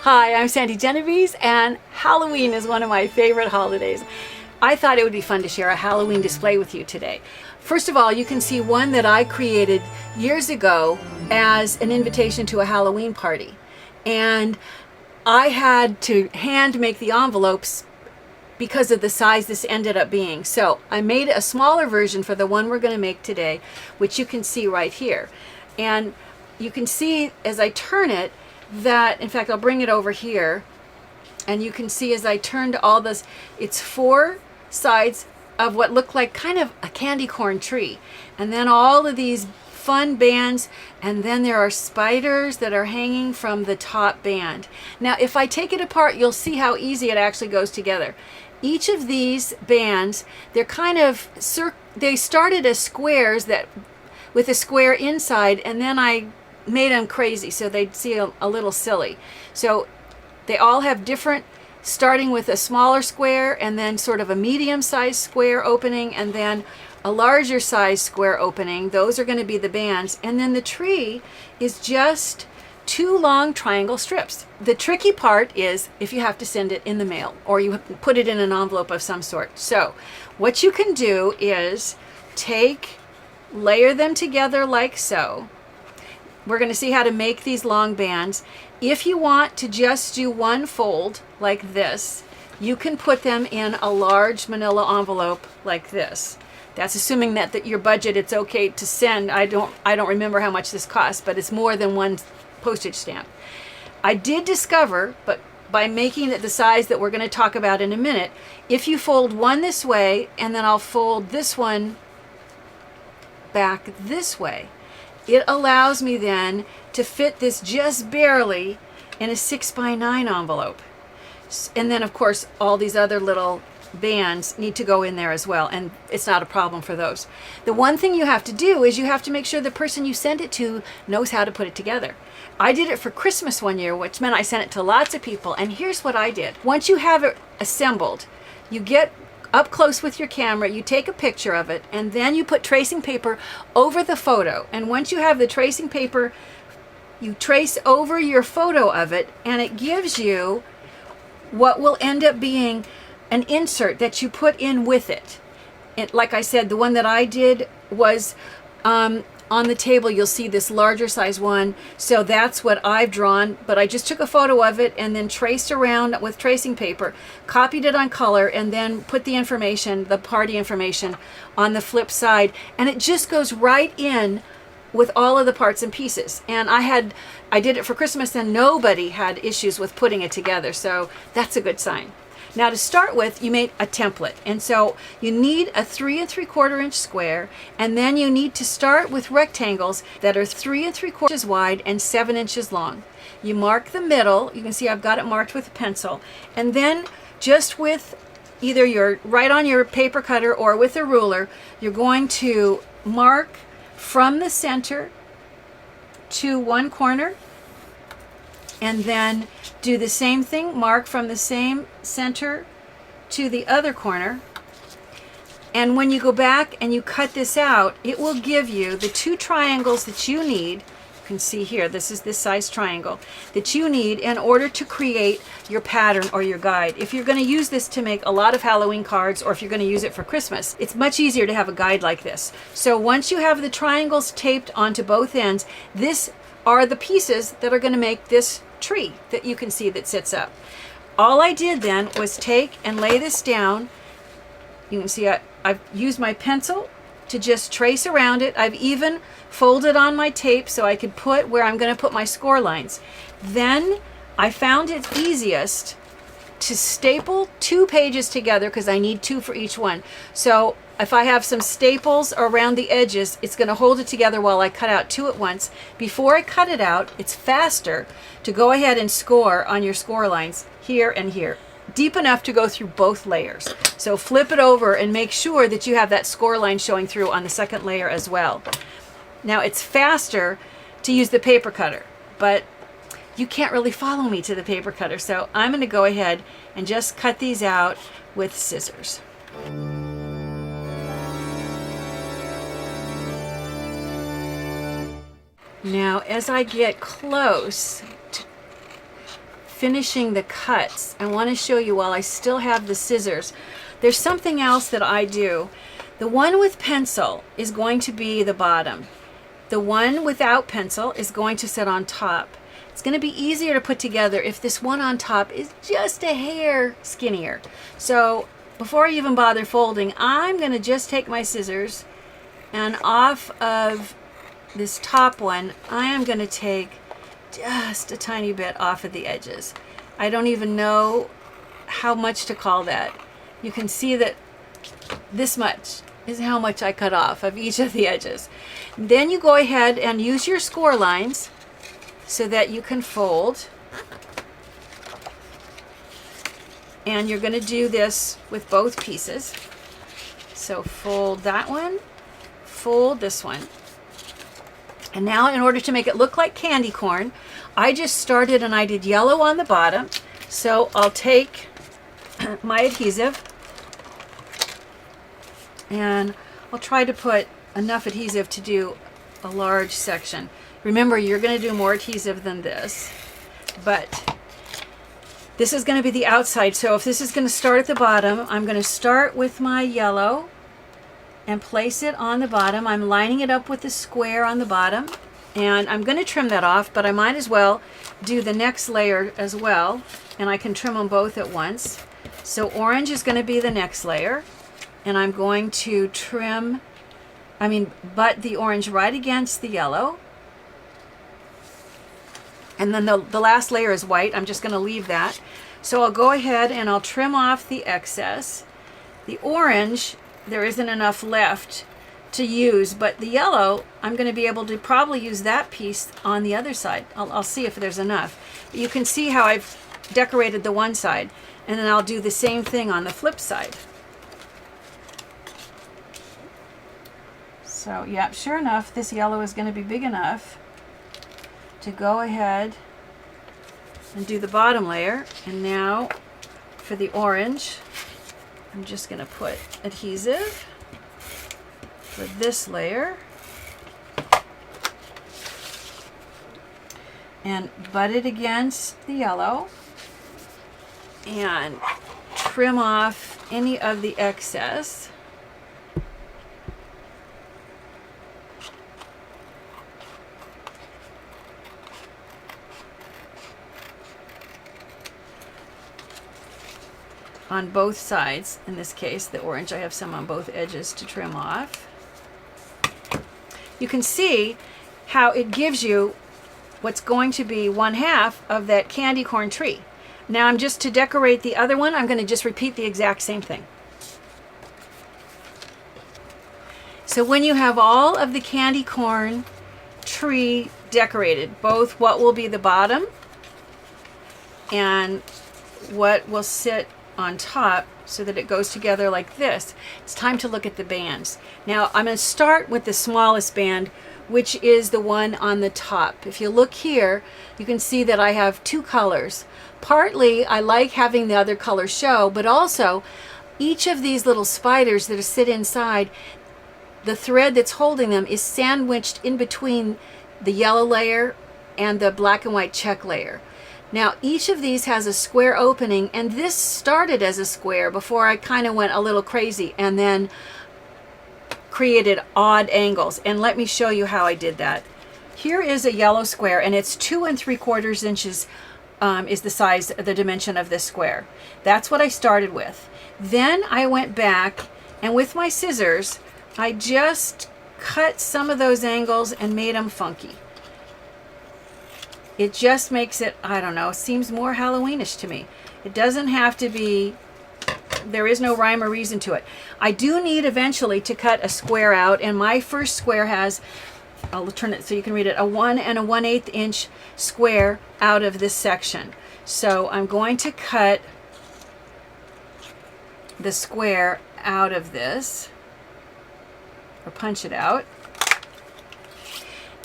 Hi, I'm Sandi Genovese, and Halloween is one of my favorite holidays. I thought it would be fun to share a Halloween display with you today. First of all, you can see one that I created years ago as an invitation to a Halloween party. And I had to hand make the envelopes because of the size this ended up being. So I made a smaller version for the one we're going to make today, which you can see right here. And you can see as I turn it that, in fact, I'll bring it over here, and you can see as I turned all this, it's 4 sides of what looked like kind of a candy corn tree, and then all of these fun bands, and then there are spiders that are hanging from the top band. Now if I take it apart, you'll see how easy it actually goes together. Each of these bands, they're kind of they started as squares that with a square inside, and then I made them crazy so they'd see a little silly. So they all have different, starting with a smaller square and then sort of a medium-sized square opening and then a larger size square opening. Those are going to be the bands, and then the tree is just 2 long triangle strips. The tricky part is if you have to send it in the mail or you put it in an envelope of some sort. So what you can do is layer them together like so. We're going to see how to make these long bands. If you want to just do one fold like this, you can put them in a large manila envelope like this. That's assuming that your budget, it's okay to send. I don't remember how much this costs, but it's more than 1 postage stamp. I did discover, but by making it the size that we're going to talk about in a minute, if you fold one this way and then I'll fold this one back this way, it allows me then to fit this just barely in a 6x9 envelope. And then of course all these other little bands need to go in there as well, and it's not a problem for those. The one thing you have to do is you have to make sure the person you send it to knows how to put it together. I did it for Christmas one year, which meant I sent it to lots of people, and here's what I did. Once you have it assembled, you get up close with your camera, you take a picture of it, and then you put tracing paper over the photo. And once you have the tracing paper, you trace over your photo of it, and it gives you what will end up being an insert that you put in with it. Like I said, the one that I did was on the table. You'll see this larger size one, so that's what I've drawn, but I just took a photo of it and then traced around with tracing paper, copied it on color, and then put the information, the party information, on the flip side, and it just goes right in with all of the parts and pieces. And I did it for Christmas and nobody had issues with putting it together, so that's a good sign. Now to start with, you made a template, and so you need a 3 3/4 inch square, and then you need to start with rectangles that are 3 3/4 inches wide and 7 inches long. You mark the middle. You can see I've got it marked with a pencil, and then just with either right on your paper cutter or with a ruler, you're going to mark from the center to one corner, and then do the same thing, mark from the same center to the other corner. And when you go back and you cut this out, it will give you the 2 triangles that you need. You can see here, this is this size triangle that you need in order to create your pattern or your guide. If you're going to use this to make a lot of Halloween cards, or if you're going to use it for Christmas, it's much easier to have a guide like this. So once you have the triangles taped onto both ends, these are the pieces that are going to make this tree that you can see that sits up. All I did then was take and lay this down. You can see I've used my pencil to just trace around it. I've even folded on my tape so I could put where I'm going to put my score lines. Then I found it easiest to staple 2 pages together because I need 2 for each one. So if I have some staples around the edges, it's going to hold it together while I cut out 2 at once. Before I cut it out, it's faster to go ahead and score on your score lines here and here, deep enough to go through both layers. So flip it over and make sure that you have that score line showing through on the second layer as well. Now it's faster to use the paper cutter, but you can't really follow me to the paper cutter, so I'm going to go ahead and just cut these out with scissors. Now as I get close finishing the cuts, I want to show you while I still have the scissors. There's something else that I do. The one with pencil is going to be the bottom. The one without pencil is going to sit on top. It's going to be easier to put together if this one on top is just a hair skinnier. So before I even bother folding, I'm going to just take my scissors, and off of this top one, I am going to take just a tiny bit off of the edges. I don't even know how much to call that. You can see that this much is how much I cut off of each of the edges. Then you go ahead and use your score lines so that you can fold. And you're going to do this with both pieces. So fold that one, fold this one. And now, in order to make it look like candy corn, I just started and I did yellow on the bottom. So I'll take my adhesive and I'll try to put enough adhesive to do a large section. Remember, you're going to do more adhesive than this, but this is going to be the outside. So if this is going to start at the bottom, I'm going to start with my yellow and place it on the bottom. I'm lining it up with the square on the bottom, and I'm going to trim that off, but I might as well do the next layer as well, and I can trim them both at once. So orange is going to be the next layer, and I'm going to butt the orange right against the yellow. And then the last layer is white. I'm just going to leave that. So I'll go ahead and I'll trim off the excess. The orange, there isn't enough left to use, but the yellow, I'm going to be able to probably use that piece on the other side. I'll see if there's enough. But you can see how I've decorated the one side, and then I'll do the same thing on the flip side. So yeah, sure enough, this yellow is going to be big enough to go ahead and do the bottom layer. And now for the orange, I'm just going to put adhesive for this layer and butt it against the yellow and trim off any of the excess. On both sides. In this case, the orange, I have some on both edges to trim off. You can see how it gives you what's going to be 1/2 of that candy corn tree. Now I'm just to decorate the other one, I'm going to just repeat the exact same thing. So when you have all of the candy corn tree decorated, both what will be the bottom and what will sit on top so that it goes together like this, it's time to look at the bands. Now I'm going to start with the smallest band, which is the one on the top. If you look here, you can see that I have two colors. Partly I like having the other color show, but also each of these little spiders that sit inside, the thread that's holding them is sandwiched in between the yellow layer and the black and white check layer. Now each of these has a square opening, and this started as a square before I kind of went a little crazy and then created odd angles. And let me show you how I did that. Here is a yellow square, and it's 2 3/4 inches is the size, the dimension of this square. That's what I started with. Then I went back, and with my scissors I just cut some of those angles and made them funky. It just makes it, I don't know, seems more Halloweenish to me. It doesn't have to be, there is no rhyme or reason to it. I do need eventually to cut a square out, and my first square has, I'll turn it so you can read it, a 1 1/8 inch square out of this section. So I'm going to cut the square out of this, or punch it out.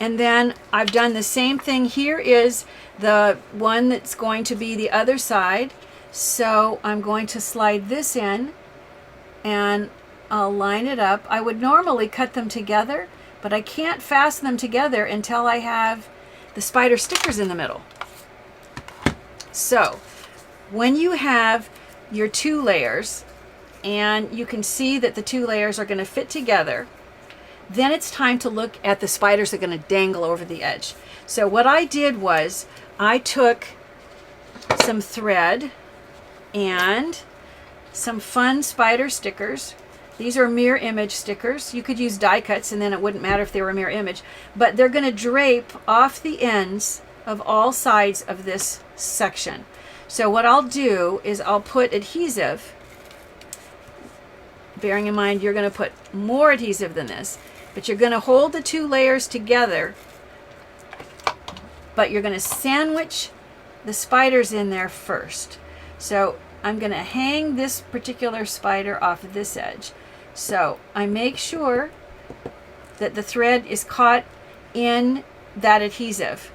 And then I've done the same thing. Here is the one that's going to be the other side. So I'm going to slide this in and I'll line it up. I would normally cut them together, but I can't fasten them together until I have the spider stickers in the middle. So when you have your 2 layers and you can see that the 2 layers are going to fit together, then it's time to look at the spiders that are going to dangle over the edge. So what I did was I took some thread and some fun spider stickers. These are mirror image stickers. You could use die cuts and then it wouldn't matter if they were mirror image, but they're going to drape off the ends of all sides of this section. So what I'll do is I'll put adhesive, bearing in mind you're going to put more adhesive than this, but you're going to hold the 2 layers together, but you're going to sandwich the spiders in there first. So I'm going to hang this particular spider off of this edge. So I make sure that the thread is caught in that adhesive.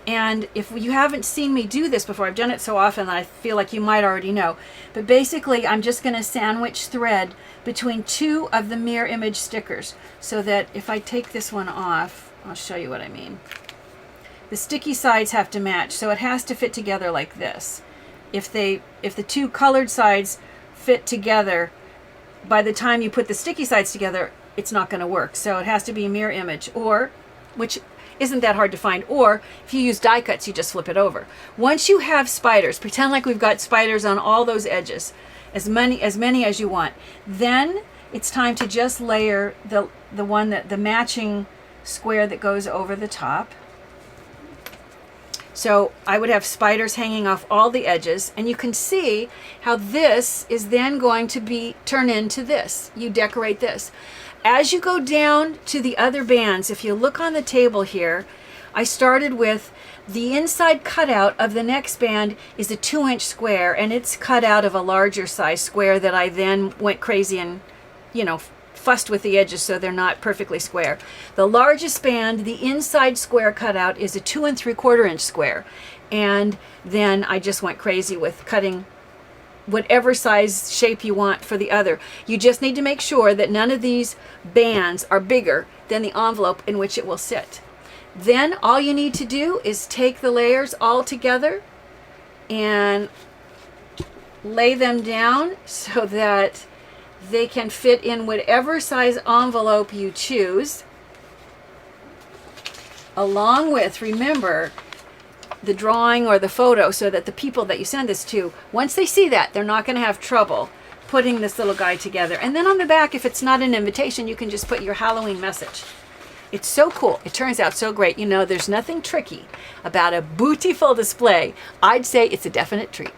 And if you haven't seen me do this before, I've done it so often that I feel like you might already know. But basically, I'm just going to sandwich thread between 2 of the mirror image stickers, so that if I take this one off, I'll show you what I mean. The sticky sides have to match, so it has to fit together like this. If the 2 colored sides fit together, by the time you put the sticky sides together, it's not going to work. So it has to be a mirror image, or, which isn't that hard to find, or if you use die cuts, you just flip it over. Once you have spiders, pretend like we've got spiders on all those edges, as many as you want. Then it's time to just layer the matching square that goes over the top. So I would have spiders hanging off all the edges, and you can see how this is then going to turn into this. You decorate this. As you go down to the other bands, if you look on the table here, I started with the inside cutout of the next band is a 2-inch square, and it's cut out of a larger size square that I then went crazy and, fussed with the edges so they're not perfectly square. The largest band, the inside square cutout, is a 2 3/4-inch square. And then I just went crazy with cutting whatever size shape you want for the other. You just need to make sure that none of these bands are bigger than the envelope in which it will sit. Then all you need to do is take the layers all together and lay them down so that they can fit in whatever size envelope you choose, along with, remember, the drawing or the photo, so that the people that you send this to, once they see that, they're not going to have trouble putting this little guy together. And then on the back, if it's not an invitation, you can just put your Halloween message. It's so cool. It turns out so great. There's nothing tricky about a beautiful display. I'd say it's a definite treat.